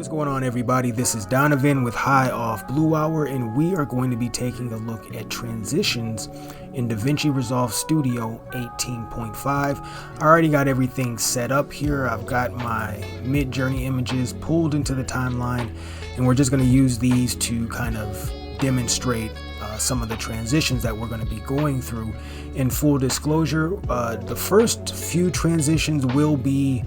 What's going on, everybody? This is Donovan with High Off Blue Hour, and we are going to be taking a look at transitions in Davinci Resolve Studio 18.5. I already got everything set up here. I've got my mid-journey images pulled into the timeline, and we're just going to use these to kind of demonstrate some of the transitions that we're going to be going through. In full disclosure, the first few transitions will be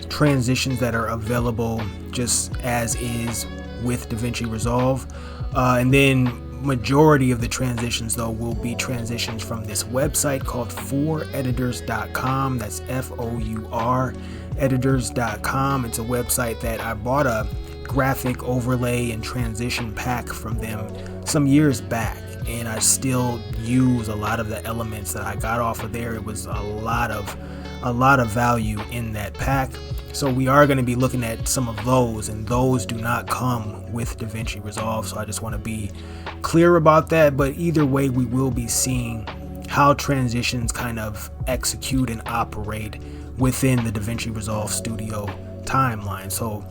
transitions that are available just as is with Davinci Resolve, and then majority of the transitions though will be transitions from this website called FourEditors.com. That's FOUR editors.com. It's a website that I bought a graphic overlay and transition pack from them some years back, and I still use a lot of the elements that I got off of there. It was a lot of value in that pack. So we are going to be looking at some of those, and those do not come with Davinci Resolve. So I just want to be clear about that. But either way, we will be seeing how transitions kind of execute and operate within the Davinci Resolve Studio timeline. So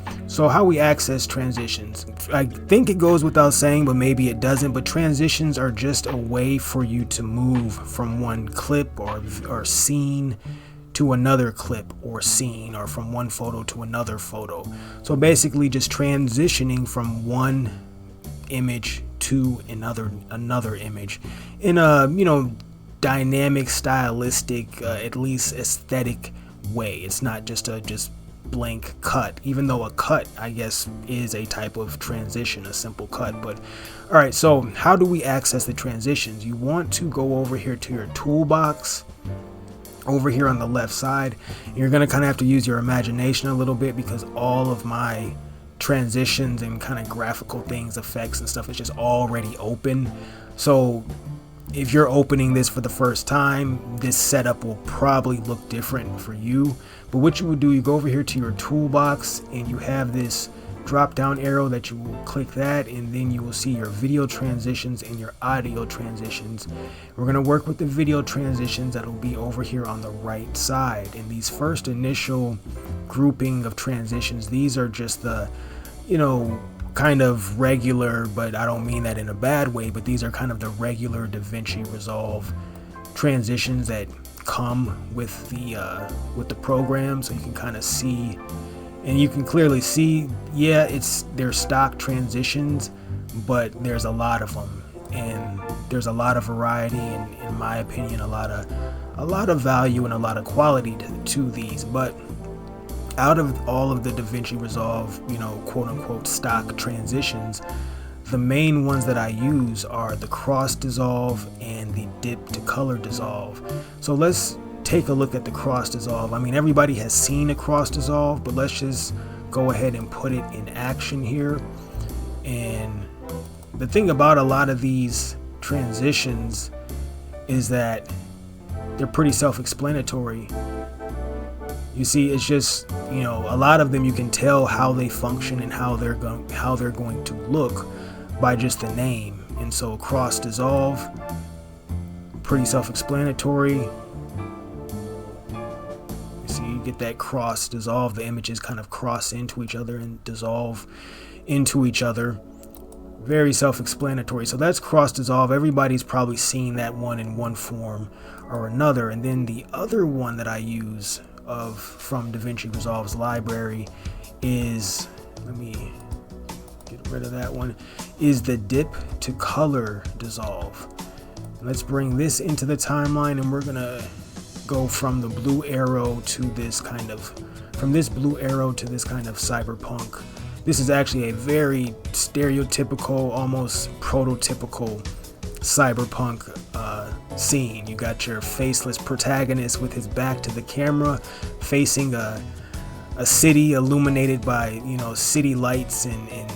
how we access transitions, I think it goes without saying, but maybe it doesn't, but transitions are just a way for you to move from one clip or scene to another clip or scene, or from one photo to another photo. So basically just transitioning from one image to another image in a dynamic, stylistic, at least aesthetic way. It's not just a blank cut, even though a cut, I guess, is a type of transition, a simple cut. But all right, so how do we access the transitions? You want to go over here to your toolbox over here on the left side. You're going to kind of have to use your imagination a little bit, because all of my transitions and kind of graphical things, effects and stuff, is just already open. So if you're opening this for the first time, this setup will probably look different for you. But what you would do, you go over here to your toolbox and you have this drop down arrow that you will click that, and then you will see your video transitions and your audio transitions. We're going to work with the video transitions that will be over here on the right side. And these first initial grouping of transitions, these are just the kind of regular, but I don't mean that in a bad way, but these are kind of the regular Davinci Resolve transitions that come with the program. So you can kind of see, and you can clearly see, yeah, they're stock transitions, but there's a lot of them, and there's a lot of variety, and in my opinion, a lot of value and a lot of quality to these. But out of all of the Davinci Resolve, quote unquote stock transitions, the main ones that I use are the cross dissolve and the dip to color dissolve. So let's take a look at the cross dissolve. I mean, everybody has seen a cross dissolve, but let's just go ahead and put it in action here. And the thing about a lot of these transitions is that they're pretty self-explanatory. You see, it's just, a lot of them you can tell how they function and how they're going to look by just the name. And so cross dissolve, pretty self-explanatory. You get that cross dissolve, the images kind of cross into each other and dissolve into each other. Very self-explanatory. So that's cross dissolve. Everybody's probably seen that one in one form or another. And then the other one that I use from Davinci Resolve's library is, let me get rid of that one, is the dip to color dissolve. Let's bring this into the timeline, and we're gonna go from the blue arrow to this kind of cyberpunk. This is actually a very stereotypical, almost prototypical cyberpunk scene. You got your faceless protagonist with his back to the camera, facing a city illuminated by city lights and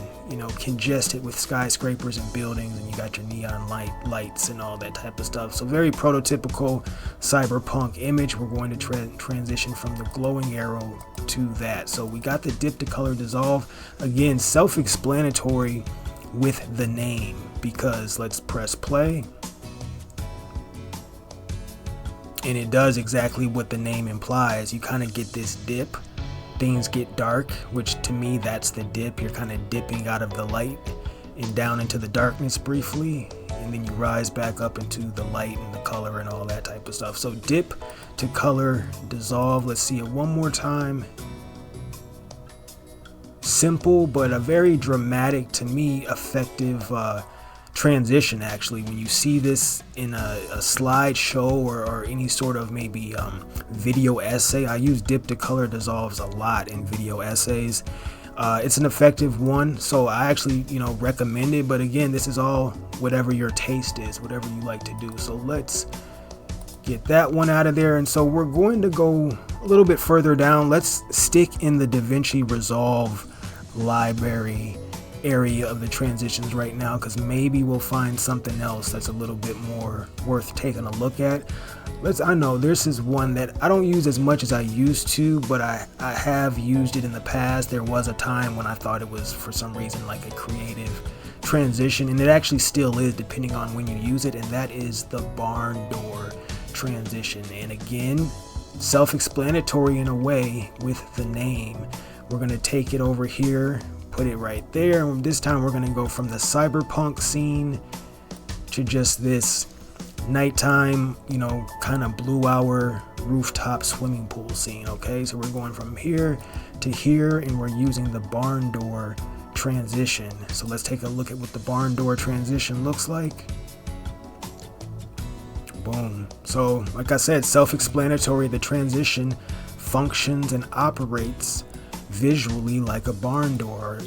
congested with skyscrapers and buildings, and you got your neon lights and all that type of stuff. So very prototypical cyberpunk image. We're going to transition from the glowing arrow to that. So we got the dip to color dissolve, again self-explanatory with the name, because let's press play and it does exactly what the name implies. You kind of get this dip things get dark, which to me that's the dip. You're kind of dipping out of the light and down into the darkness briefly, and then you rise back up into the light and the color and all that type of stuff. So dip to color dissolve. Let's see it one more time. Simple, but a very dramatic, to me, effective transition. Actually, when you see this in a slideshow or any sort of maybe video essay, I use dip to color dissolves a lot in video essays. It's an effective one, so I actually recommend it. But again, this is all whatever your taste is, whatever you like to do. So let's get that one out of there. And so we're going to go a little bit further down. Let's stick in the Davinci Resolve library area of the transitions right now, because maybe we'll find something else that's a little bit more worth taking a look at. I know this is one that I don't use as much as I used to, but I have used it in the past. There was a time when I thought it was, for some reason, like a creative transition, and it actually still is depending on when you use it, and that is the barn door transition. And again, self-explanatory in a way with the name. We're going to take it over here, put it right there, and this time we're going to go from the cyberpunk scene to just this nighttime, kind of blue hour rooftop swimming pool scene. Okay, so we're going from here to here, and we're using the barn door transition. So let's take a look at what the barn door transition looks like. Boom. So like I said, self-explanatory. The transition functions and operates visually like a barn door,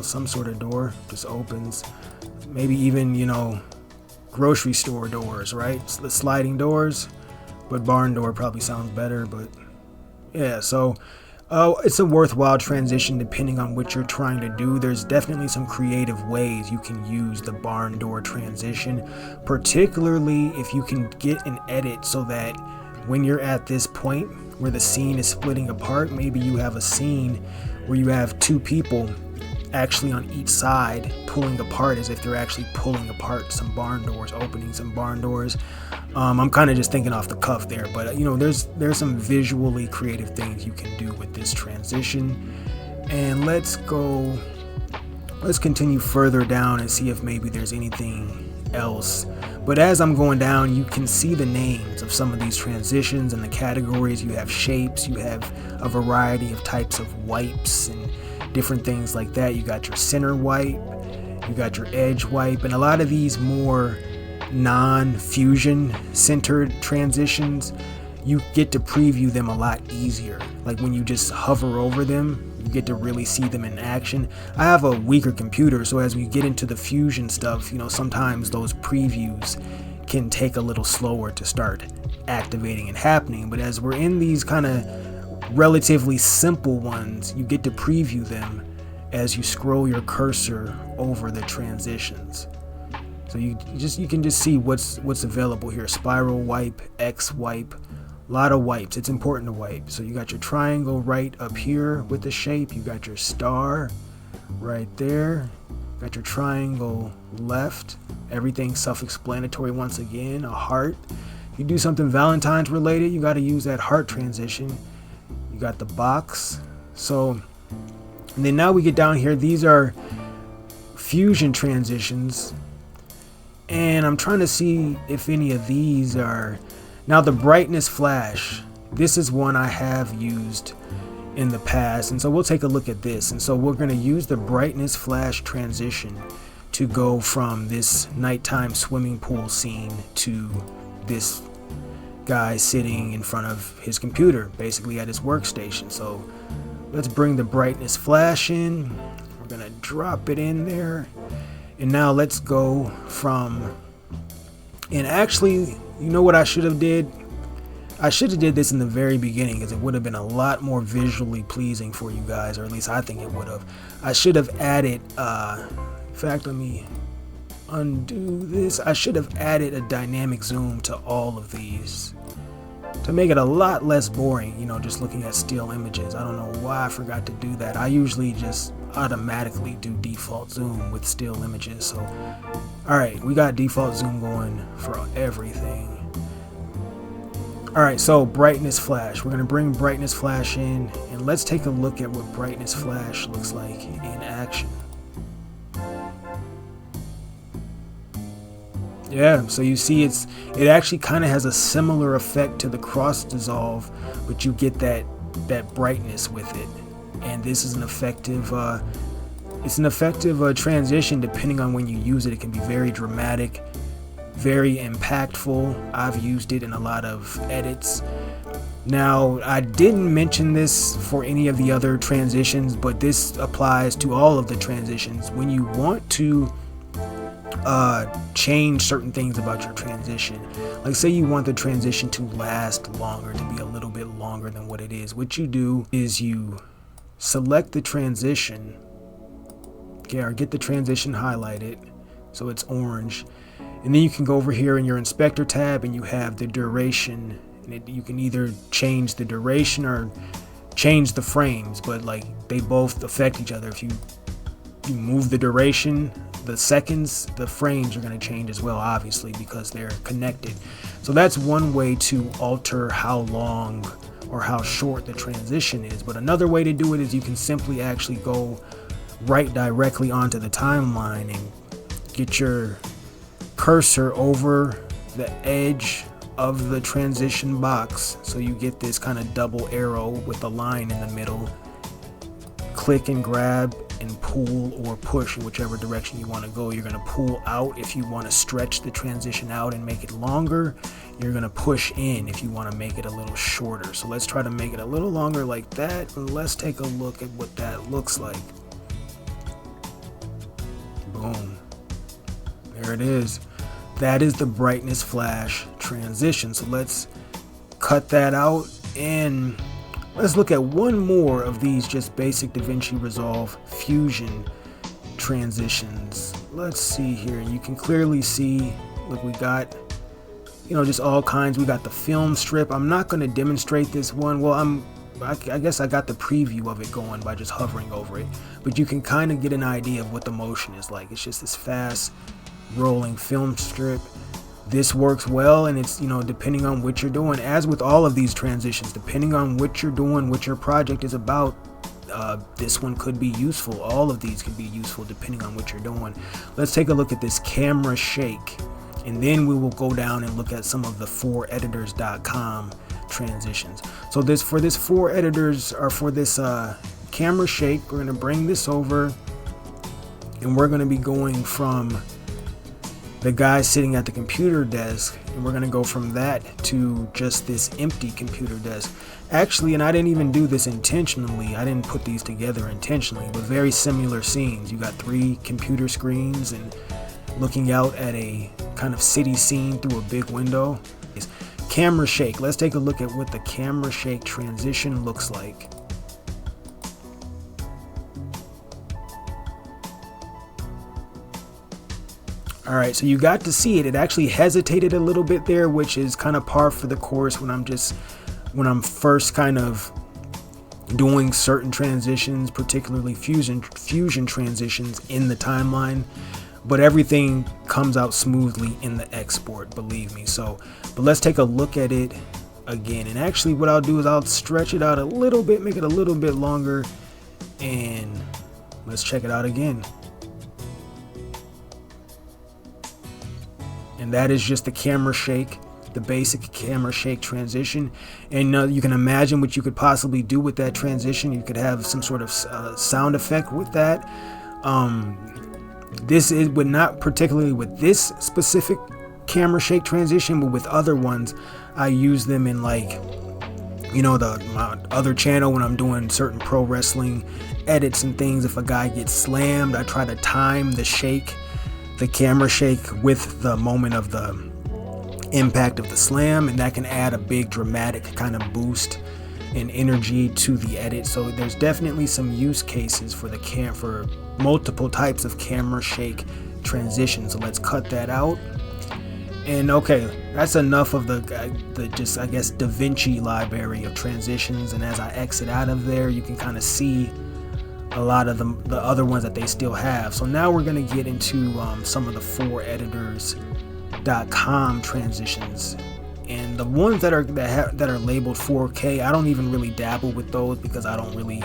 some sort of door just opens. Maybe even grocery store doors, right? The sliding doors, but barn door probably sounds better. But yeah, so it's a worthwhile transition depending on what you're trying to do. There's definitely some creative ways you can use the barn door transition, particularly if you can get an edit so that when you're at this point where the scene is splitting apart, maybe you have a scene where you have two people actually on each side pulling apart, as if they're actually pulling apart some barn doors, opening some barn doors. I'm kind of just thinking off the cuff there, but there's some visually creative things you can do with this transition. And let's continue further down and see if maybe there's anything else. But as I'm going down, you can see the names of some of these transitions and the categories. You have shapes, you have a variety of types of wipes and different things like that. You got your center wipe, you got your edge wipe, and a lot of these more non-fusion centered transitions, you get to preview them a lot easier. Like when you just hover over them, you get to really see them in action. I have a weaker computer, so as we get into the fusion stuff, sometimes those previews can take a little slower to start activating and happening. But as we're in these kind of relatively simple ones, you get to preview them as you scroll your cursor over the transitions. So you can just see what's available here. Spiral wipe, X wipe, a lot of wipes. It's important to wipe. So you got your triangle right up here with the shape. You got your star right there. Got your triangle left. Everything self-explanatory once again. A heart. If you do something Valentine's related, you got to use that heart transition. You got the box. So, and then now we get down here. These are fusion transitions. And I'm trying to see if any of these are... Now the brightness flash, this is one I have used in the past, and so we'll take a look at this. And so we're going to use the brightness flash transition to go from this nighttime swimming pool scene to this guy sitting in front of his computer, basically at his workstation. So let's bring the brightness flash in. We're going to drop it in there. And now let's go from... And actually, you know what I should have did? I should have did this in the very beginning, because it would have been a lot more visually pleasing for you guys, or at least I think it would have. I should have added, in fact, let me undo this. I should have added a dynamic zoom to all of these to make it a lot less boring, just looking at still images. I don't know why I forgot to do that. I usually just automatically do default zoom with still images. So alright, we got default zoom going for everything. All right, so brightness flash. We're gonna bring brightness flash in, and let's take a look at what brightness flash looks like in action. Yeah, so you see it actually kind of has a similar effect to the cross dissolve, but you get that brightness with it. And this is an effective transition depending on when you use it. It can be very dramatic, very impactful. I've used it in a lot of edits. Now, I didn't mention this for any of the other transitions, but this applies to all of the transitions. When you want to change certain things about your transition, like say you want the transition to last longer, to be a little bit longer than what it is, what you do is you select the transition, okay, or get the transition highlighted so it's orange, and then you can go over here in your inspector tab and you have the duration, and you can either change the duration or change the frames, but like they both affect each other. If you move the duration, the seconds, the frames are going to change as well, obviously, because they're connected. So that's one way to alter how long or how short the transition is. But another way to do it is you can simply actually go right directly onto the timeline and get your cursor over the edge of the transition box, so you get this kind of double arrow with a line in the middle. Click and grab and pull or push in whichever direction you want to go. You're going to pull out if you want to stretch the transition out and make it longer. You're going to push in if you want to make it a little shorter. So let's try to make it a little longer like that, and let's take a look at what that looks like. Boom. There it is. That is the brightness flash transition. So let's cut that out, and let's look at one more of these just basic Davinci Resolve Fusion transitions. Let's see here. You can clearly see, look, we got, just all kinds. We got the film strip. I'm not going to demonstrate this one. Well, I guess I got the preview of it going by just hovering over it, but you can kind of get an idea of what the motion is like. It's just this fast rolling film strip. This works well, and it's, depending on what you're doing, as with all of these transitions, depending on what you're doing, what your project is about, this one could be useful. All of these could be useful depending on what you're doing. Let's take a look at this camera shake, and then we will go down and look at some of the 4editors.com transitions. So for this 4editors, or for this camera shake, we're going to bring this over, and we're going to be going from the guy sitting at the computer desk, and we're going to go from that to just this empty computer desk. Actually, and I didn't even do this intentionally, I didn't put these together intentionally, but very similar scenes. You got 3 computer screens and looking out at a kind of city scene through a big window. Camera shake. Let's take a look at what the camera shake transition looks like. All right, so you got to see it. It actually hesitated a little bit there, which is kind of par for the course when I'm first kind of doing certain transitions, particularly fusion transitions in the timeline. But everything comes out smoothly in the export, believe me. But let's take a look at it again. And actually what I'll do is I'll stretch it out a little bit, make it a little bit longer, and let's check it out again. And that is just the camera shake, the basic camera shake transition. And you can imagine what you could possibly do with that transition. You could have some sort of sound effect with that. This would not particularly with this specific camera shake transition, but with other ones, I use them in my other channel when I'm doing certain pro wrestling edits and things. If a guy gets slammed, I try to time the camera shake with the moment of the impact of the slam, and that can add a big dramatic kind of boost and energy to the edit. So there's definitely some use cases for for multiple types of camera shake transitions. So let's cut that out. And okay, that's enough of the just, I guess, Davinci library of transitions. And as I exit out of there, you can kind of see a lot of the other ones that they still have. So now we're going to get into some of the 4editors.com transitions. And The ones that are labeled 4K, I don't even really dabble with those because I don't really.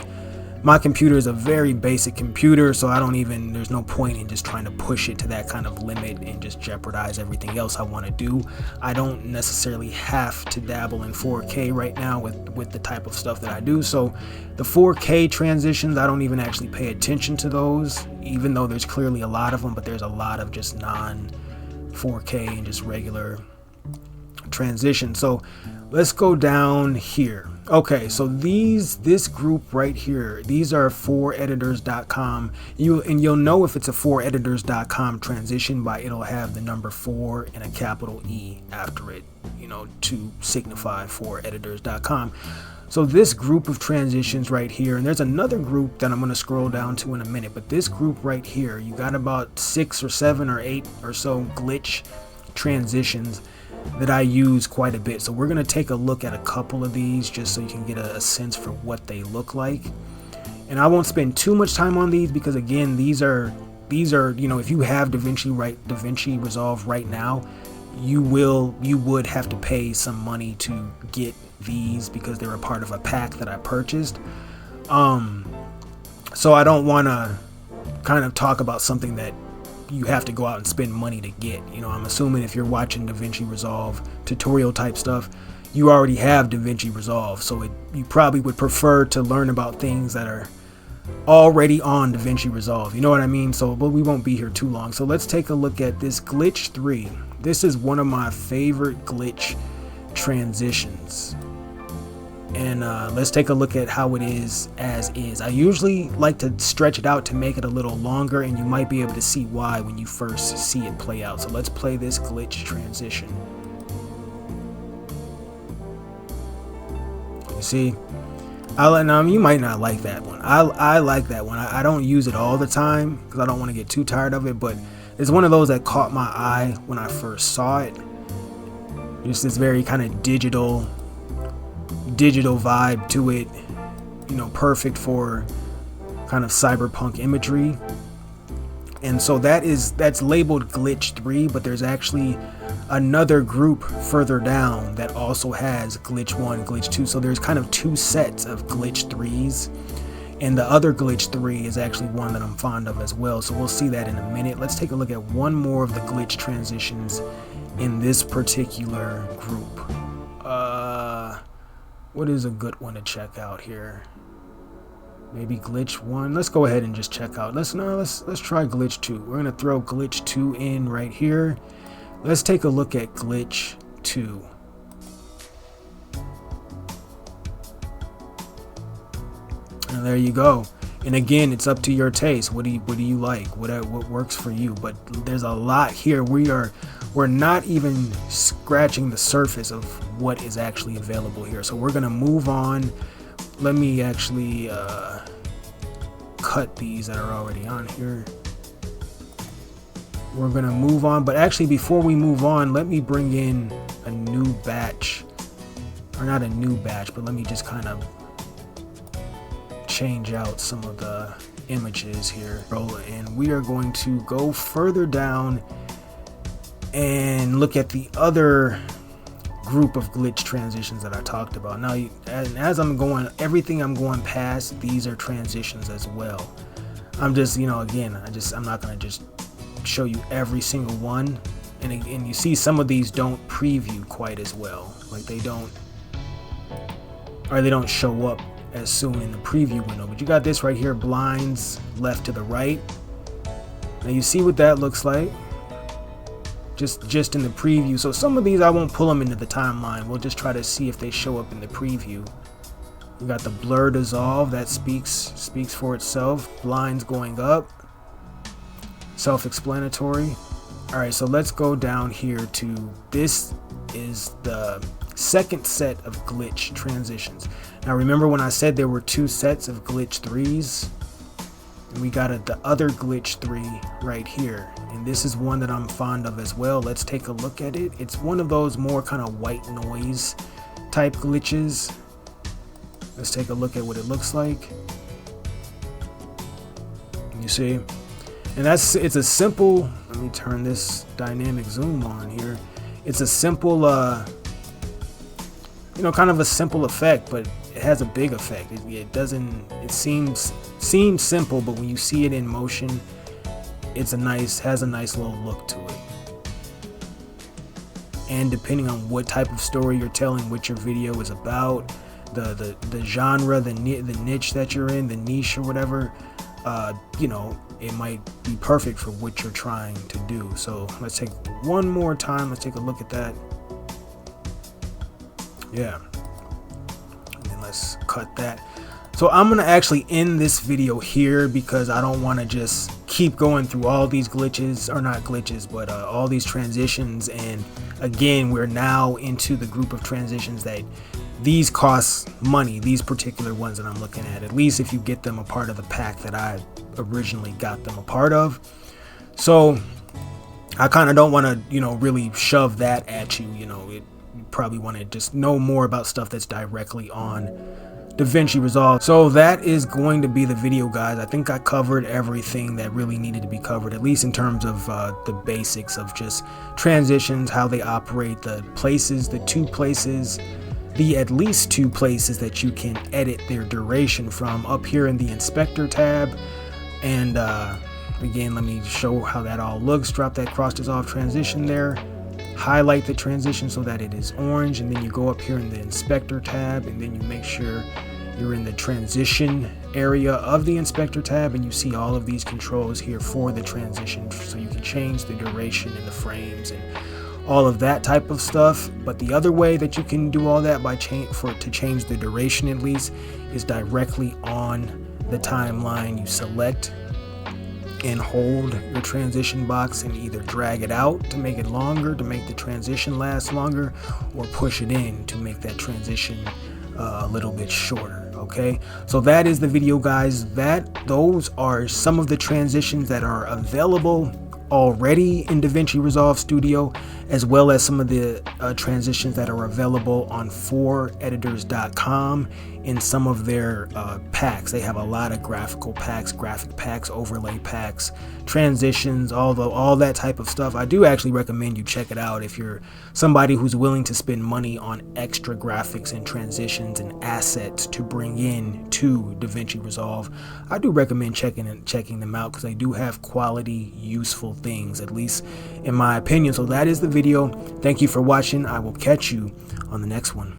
My computer is a very basic computer, so there's no point in just trying to push it to that kind of limit and just jeopardize everything else I want to do. I don't necessarily have to dabble in 4K right now with the type of stuff that I do. So the 4K transitions, I don't even actually pay attention to those, even though there's clearly a lot of them, but there's a lot of just non 4K and just regular transition. So let's go down here. Okay, so this group right here, these are 4editors.com. You'll know if it's a 4editors.com transition by it'll have the number 4 and a capital E after it, to signify 4editors.com. So this group of transitions right here, and there's another group that I'm going to scroll down to in a minute, but this group right here, you got about 6 or 7 or 8 or so glitch transitions that I use quite a bit. So we're going to take a look at a couple of these just so you can get a sense for what they look like. And I won't spend too much time on these because again, these are if you have Davinci Resolve right now, you would have to pay some money to get these because they're a part of a pack that I purchased. So I don't want to kind of talk about something that you have to go out and spend money to get. I'm assuming if you're watching Davinci Resolve tutorial type stuff, you already have Davinci Resolve, so you probably would prefer to learn about things that are already on Davinci Resolve, you know what I mean? So, but we won't be here too long. So let's take a look at this glitch 3. This is one of my favorite glitch transitions, and let's take a look at how it is as is. I usually like to stretch it out to make it a little longer, and you might be able to see why when you first see it play out. So let's play this glitch transition. You see, you might not like that one. I like that one. I don't use it all the time because I don't want to get too tired of it, but it's one of those that caught my eye when I first saw it. Just this very kind of digital vibe to it, perfect for kind of cyberpunk imagery. And so that's labeled glitch 3, but there's actually another group further down that also has glitch 1, glitch 2. So there's kind of 2 sets of glitch 3s, and the other glitch 3 is actually one that I'm fond of as well. So we'll see that in a minute. Let's take a look at one more of the glitch transitions in this particular group. What is a good one to check out here? Maybe glitch 1. Let's go ahead and just check out. Let's try glitch 2. We're gonna throw glitch 2 in right here. Let's take a look at glitch 2. And there you go. And again, it's up to your taste. What do you like? What works for you? But there's a lot here. We're not even scratching the surface of what is actually available here. So we're gonna move on. Let me actually cut these that are already on here. We're gonna move on, but actually before we move on, let me bring in a new batch, or not a new batch, but let me just kind of change out some of the images here. And we are going to go further down and look at the other group of glitch transitions that I talked about. Now, as I'm going, everything I'm going past, these are transitions as well. I'm just, again, I'm not gonna just show you every single one, and you see some of these don't preview quite as well, like they don't show up as soon in the preview window. But you got this right here, blinds left to the right. Now you see what that looks like just in the preview. So some of these I won't pull them into the timeline. We'll just try to see if they show up in the preview. We got the blur dissolve, that speaks for itself. Blinds going up, self-explanatory. All right, so let's go down here to, this is the second set of glitch transitions. Now remember when I said there were 2 sets of glitch 3s? We got the other glitch 3 right here, and this is one that I'm fond of as well. Let's take a look at it. It's one of those more kind of white noise type glitches. Let's take a look at what it looks like. You see, and it's a simple, let me turn this dynamic zoom on here. It's a simple kind of a simple effect, but it has a big effect. It seems simple, but when you see it in motion, has a nice little look to it. And depending on what type of story you're telling, what your video is about, the genre, the niche that you're in, the niche or whatever, it might be perfect for what you're trying to do. So let's take one more time. Let's take a look at that. Yeah. And then let's cut that. So I'm going to actually end this video here because I don't want to just keep going through all these glitches, or not glitches, but all these transitions. And again, we're now into the group of transitions that these cost money, these particular ones that I'm looking at least if you get them a part of the pack that I originally got them a part of. So I kind of don't want to, really shove that at you. You probably want to just know more about stuff that's directly on Davinci Resolve. So that is going to be the video, guys. I think I covered everything that really needed to be covered, at least in terms of the basics of just transitions, how they operate, the at least two places that you can edit their duration from up here in the inspector tab. And again, let me show how that all looks. Drop that cross dissolve transition there, highlight the transition so that it is orange, and then you go up here in the inspector tab, and then you make sure you're in the transition area of the inspector tab, and you see all of these controls here for the transition, so you can change the duration and the frames and all of that type of stuff. But the other way that you can do all that to change the duration at least is directly on the timeline. You select and hold your transition box and either drag it out to make it longer, to make the transition last longer, or push it in to make that transition a little bit shorter. Okay, so that is the video, guys. Those are some of the transitions that are available already in Davinci Resolve Studio, as well as some of the transitions that are available on 4editors.com in some of their packs. They have a lot of graphic packs, overlay packs, transitions, all that type of stuff. I do actually recommend you check it out if you're somebody who's willing to spend money on extra graphics and transitions and assets to bring in to Davinci Resolve. I do recommend checking them out because they do have quality, useful things, at least in my opinion. So that is the video. Thank you for watching. I will catch you on the next one.